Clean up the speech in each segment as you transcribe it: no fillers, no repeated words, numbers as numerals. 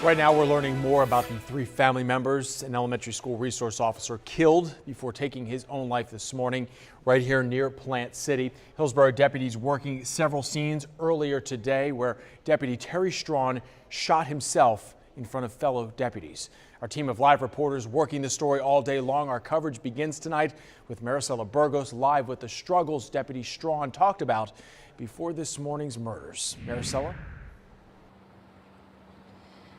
Right now, we're learning more about the three family members. An elementary school resource officer killed before taking his own life this morning right here near Plant City. Hillsborough deputies working several scenes earlier today where Deputy Terry Strawn shot himself in front of fellow deputies. Our team of live reporters working the story all day long. Our coverage begins tonight with Maricela Burgos live with the struggles Deputy Strawn talked about before this morning's murders. Maricela?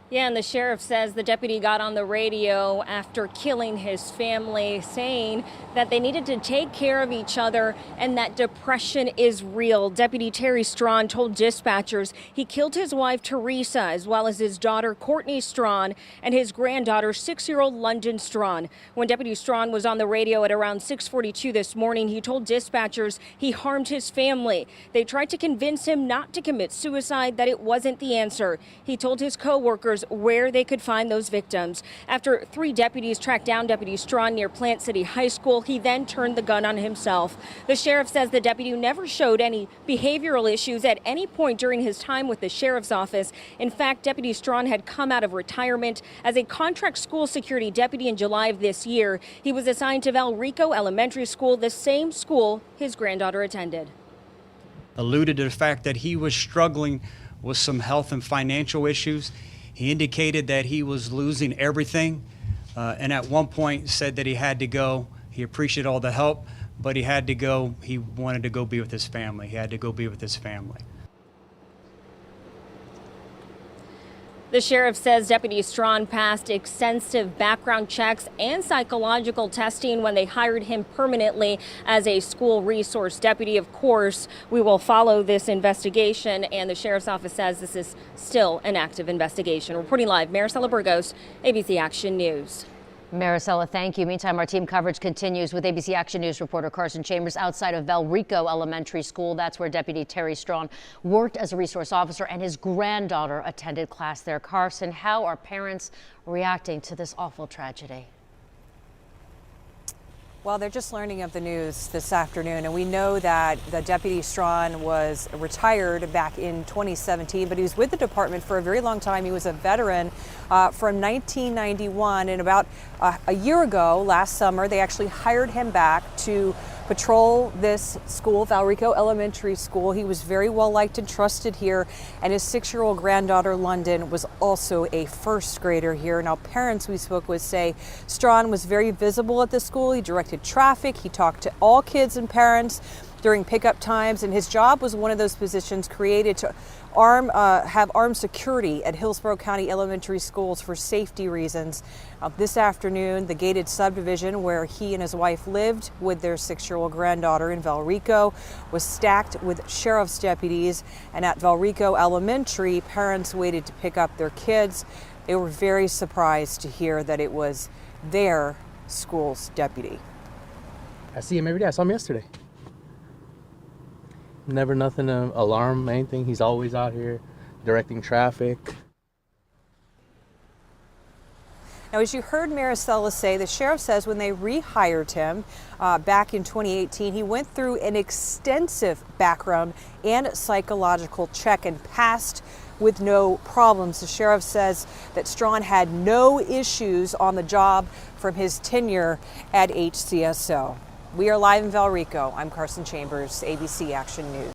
Yeah, and the sheriff says the deputy got on the radio after killing his family, saying that they needed to take care of each other and that depression is real. Deputy Terry Strawn told dispatchers he killed his wife, Teresa, as well as his daughter, Courtney Strawn, and his granddaughter, 6-year-old London Strawn. When Deputy Strawn was on the radio at around 6:42 this morning, he told dispatchers he harmed his family. They tried to convince him not to commit suicide, that it wasn't the answer. He told his co-workers where they could find those victims. After 3 deputies tracked down Deputy Strawn near Plant City High School, he then turned the gun on himself. The sheriff says the deputy never showed any behavioral issues at any point during his time with the sheriff's office. In fact, Deputy Strawn had come out of retirement as a contract school security deputy in July of this year. He was assigned to Valrico Elementary School, the same school his granddaughter attended. Alluded to the fact that he was struggling with some health and financial issues. He indicated that he was losing everything, and at one point said that he had to go. He appreciated all the help, but he had to go. He wanted to go be with his family. He had to go be with his family. The sheriff says Deputy Strawn passed extensive background checks and psychological testing when they hired him permanently as a school resource deputy. Of course, we will follow this investigation, and the sheriff's office says this is still an active investigation. Reporting live, Maricela Burgos, ABC Action News. Maricela, thank you. Meantime, our team coverage continues with ABC Action News reporter Carson Chambers outside of Valrico Elementary School. That's where Deputy Terry Strawn worked as a resource officer, and his granddaughter attended class there. Carson, how are parents reacting to this awful tragedy? Well, they're just learning of the news this afternoon, and we know that the Deputy Strawn was retired back in 2017, but he was with the department for a very long time. He was a veteran from 1991, and about a year ago, last summer, they actually hired him back to patrol this school, Valrico Elementary School. He was very well liked and trusted here, and his 6-year-old granddaughter, London, was also a first grader here. Now, parents we spoke with say Strawn was very visible at the school. He directed traffic. He talked to all kids and parents during pickup times, and his job was one of those positions created to have armed security at Hillsborough County Elementary Schools for safety reasons. This afternoon, the gated subdivision where he and his wife lived with their 6-year-old granddaughter in Valrico was stacked with sheriff's deputies, and at Valrico Elementary, parents waited to pick up their kids. They were very surprised to hear that it was their school's deputy. I see him every day. I saw him yesterday. Never nothing to alarm, anything. He's always out here directing traffic. Now, as you heard Maricela say, the sheriff says when they rehired him back in 2018, he went through an extensive background and psychological check and passed with no problems. The sheriff says that Strawn had no issues on the job from his tenure at HCSO. We are live in Valrico. I'm Carson Chambers, ABC Action News.